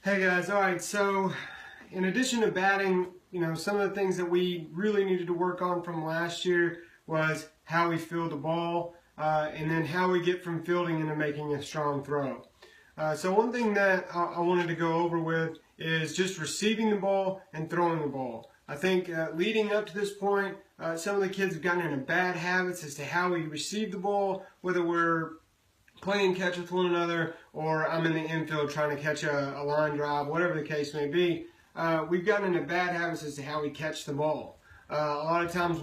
Hey guys, alright, so in addition to batting, some of the things that we really needed to work on from last year was how we field the ball, and then how we get from fielding into making a strong throw. So one thing that I wanted to go over with is just receiving the ball and throwing the ball. I think leading up to this point, some of the kids have gotten into bad habits as to how we receive the ball, whether we're playing catch with one another, or I'm in the infield trying to catch a line drive, whatever the case may be. We've gotten into bad habits as to how we catch the ball. A lot of times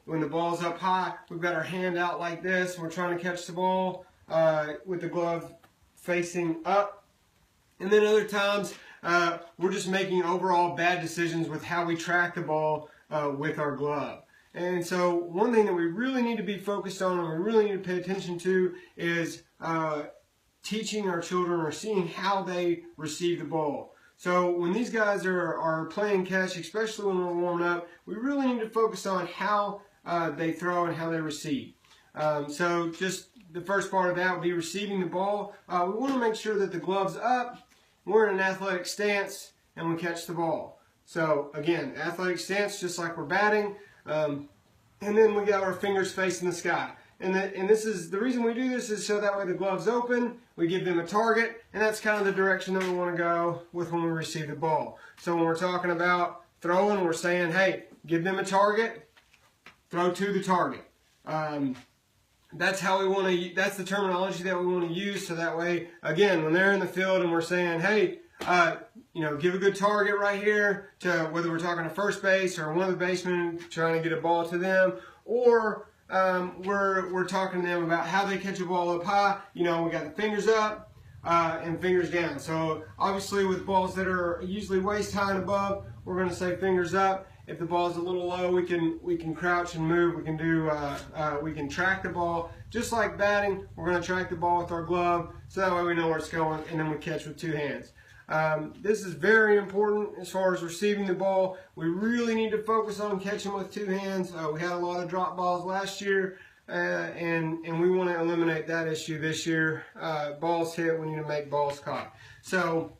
when the ball's up high, we've got our hand out like this, and we're trying to catch the ball with the glove facing up. And then other times, we're just making overall bad decisions with how we track the ball with our glove. And so one thing that we really need to be focused on and we really need to pay attention to is teaching our children or seeing how they receive the ball. So when these guys are playing catch, especially when we're warming up, we really need to focus on how they throw and how they receive. So just the first part of that would be receiving the ball. We want to make sure that the glove's up, we're in an athletic stance, and we catch the ball. So again, athletic stance, just like we're batting. And then we got our fingers facing the sky. And this is the reason we do this is so that way the glove's open, we give them a target, and that's kind of the direction that we want to go with when we receive the ball. So when we're talking about throwing, we're saying, hey, give them a target, throw to the target. That's how we want to. That's the terminology that we want to use. So that way, again, when they're in the field and we're saying, hey, give a good target right here to whether we're talking to first base or one of the basemen trying to get a ball to them, or we're talking to them about how they catch a ball up high. We got the fingers up and fingers down. So obviously with balls that are usually waist high and above, we're going to say fingers up. If the ball is a little low, we can crouch and move. We can track the ball just like batting. We're going to track the ball with our glove, so that way we know where it's going, and then we catch with two hands. This is very important as far as receiving the ball. We really need to focus on catching with two hands. We had a lot of drop balls last year, and we want to eliminate that issue this year. Balls hit, we need to make balls caught. So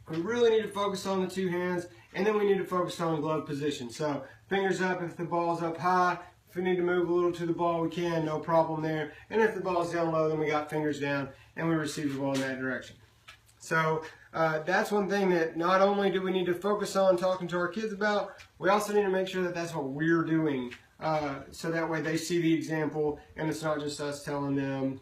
we really need to focus on the two hands, and then we need to focus on glove position. So fingers up if the ball's up high. If we need to move a little to the ball, we can, no problem there. And if the ball's down low, then we got fingers down, and we receive the ball in that direction. So that's one thing that not only do we need to focus on talking to our kids about, we also need to make sure that that's what we're doing, so that way they see the example and it's not just us telling them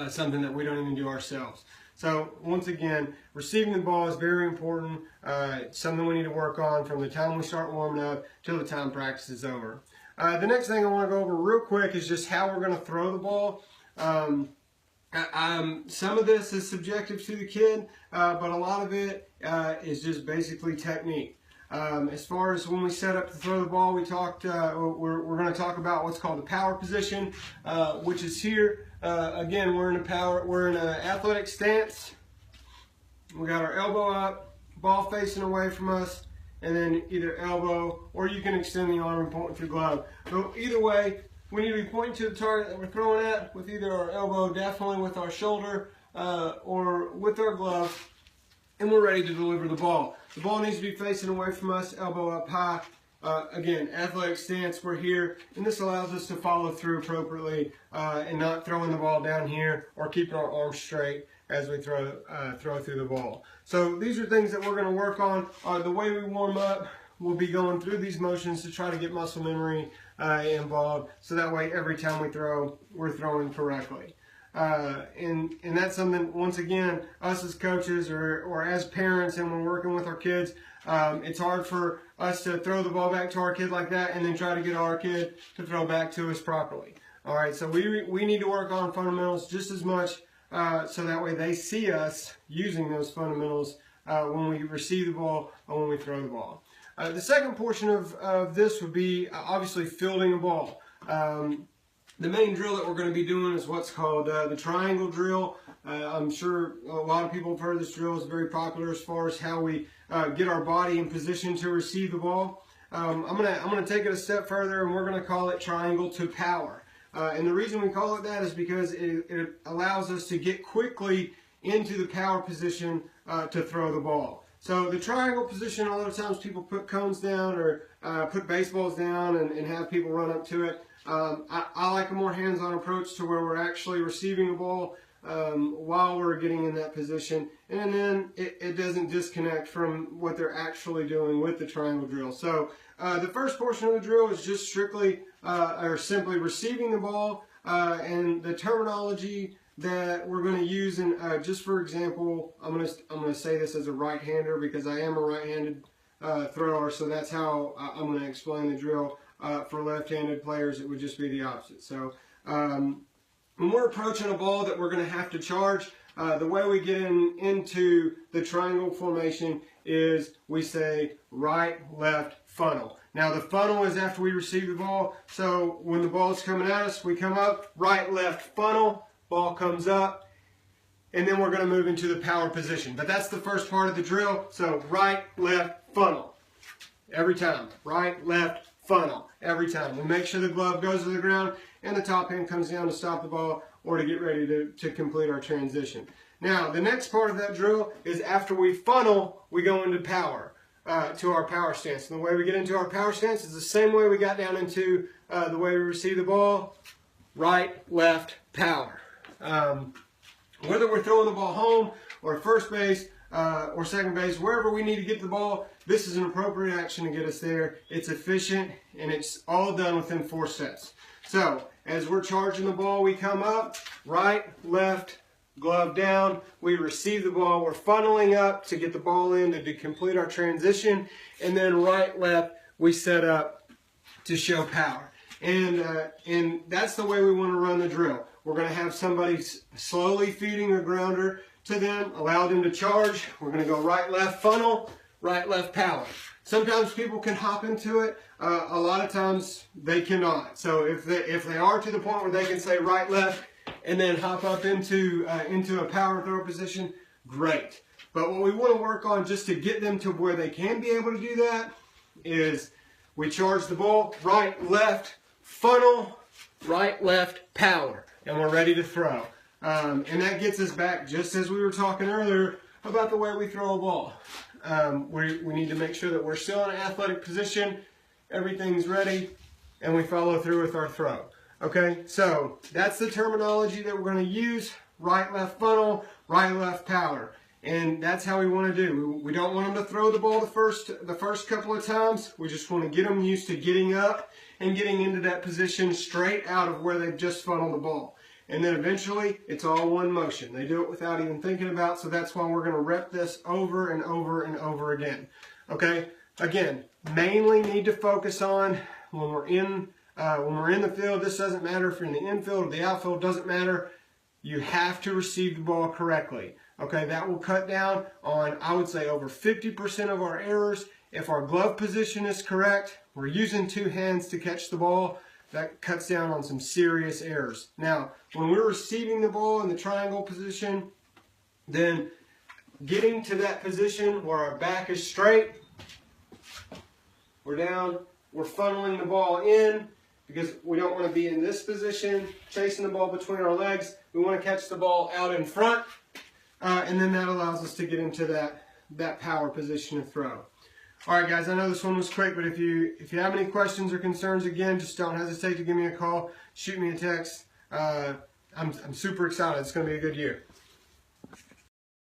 something that we don't even do ourselves. So once again, receiving the ball is very important. It's something we need to work on from the time we start warming up till the time practice is over. The next thing I want to go over real quick is just how we're going to throw the ball. Some of this is subjective to the kid, but a lot of it is just basically technique. As far as when we set up to throw the ball, we're going to talk about what's called the power position, which is here. Again, we're in an athletic stance. We got our elbow up, ball facing away from us, and then either elbow, or you can extend the arm and point with your glove. So either way, we need to be pointing to the target that we're throwing at with either our elbow, definitely with our shoulder, or with our glove, and we're ready to deliver the ball. The ball needs to be facing away from us, elbow up high. Again, athletic stance, we're here, and this allows us to follow through appropriately and not throwing the ball down here or keeping our arms straight as we throw through the ball. So these are things that we're going to work on. The way we warm up, we'll be going through these motions to try to get muscle memory involved, so that way every time we throw, we're throwing correctly. And that's something, once again, us as coaches or as parents and when we're working with our kids, it's hard for us to throw the ball back to our kid like that and then try to get our kid to throw back to us properly. All right, so we need to work on fundamentals just as much, so that way they see us using those fundamentals when we receive the ball or when we throw the ball. The second portion of this would be obviously fielding a ball. The main drill that we're going to be doing is what's called the triangle drill. I'm sure a lot of people have heard this drill. It's very popular as far as how we get our body in position to receive the ball. I'm gonna take it a step further, and we're going to call it triangle to power. And the reason we call it that is because it allows us to get quickly into the power position to throw the ball. So the triangle position, a lot of times people put cones down or put baseballs down and have people run up to it. I like a more hands-on approach to where we're actually receiving the ball while we're getting in that position, and then it doesn't disconnect from what they're actually doing with the triangle drill. So the first portion of the drill is just strictly or simply receiving the ball, and the terminology that we're going to use, and just for example, I'm going to say this as a right-hander because I am a right-handed thrower, so that's how I'm going to explain the drill. For left-handed players, it would just be the opposite. So when we're approaching a ball that we're going to have to charge, the way we get into the triangle formation is we say right, left, funnel. Now the funnel is after we receive the ball, so when the ball is coming at us, we come up, right, left, funnel, ball comes up, and then we're going to move into the power position. But that's the first part of the drill, so right, left, funnel. Every time, right, left, funnel, every time. We make sure the glove goes to the ground and the top hand comes down to stop the ball or to get ready to complete our transition. Now, the next part of that drill is after we funnel, we go into power, to our power stance. And the way we get into our power stance is the same way we got down into the way we receive the ball, right, left, power. Whether we're throwing the ball home or first base, or second base, wherever we need to get the ball, this is an appropriate action to get us there. It's efficient, and it's all done within 4 steps. So, as we're charging the ball, we come up, right, left, glove down, we receive the ball, we're funneling up to get the ball in to complete our transition, and then right, left, we set up to show power. And that's the way we want to run the drill. We're going to have somebody slowly feeding a grounder to them, allow them to charge. We're going to go right, left, funnel, right, left, power. Sometimes people can hop into it. A lot of times they cannot. So if they are to the point where they can say right, left, and then hop up into a power throw position, great. But what we want to work on just to get them to where they can be able to do that is we charge the ball, right, left, funnel, right, left, power, and we're ready to throw. And that gets us back, just as we were talking earlier, about the way we throw a ball. We need to make sure that we're still in an athletic position, everything's ready, and we follow through with our throw. Okay, so that's the terminology that we're going to use, right, left, funnel, right, left, power. And that's how we want to do. We don't want them to throw the ball the first couple of times. We just want to get them used to getting up and getting into that position straight out of where they've just funneled the ball. And then eventually, it's all one motion. They do it without even thinking about, so that's why we're going to rep this over and over and over again. Okay? Again, mainly need to focus on when we're in the field. This doesn't matter if you're in the infield or the outfield, doesn't matter. You have to receive the ball correctly. Okay, that will cut down on, I would say, over 50% of our errors. If our glove position is correct, we're using 2 hands to catch the ball, that cuts down on some serious errors. Now, when we're receiving the ball in the triangle position, then getting to that position where our back is straight, we're down, we're funneling the ball in, because we don't want to be in this position, chasing the ball between our legs. We want to catch the ball out in front, and then that allows us to get into that power position to throw. All right, guys, I know this one was quick, but if you have any questions or concerns, again, just don't hesitate to give me a call, shoot me a text. I'm super excited. It's going to be a good year.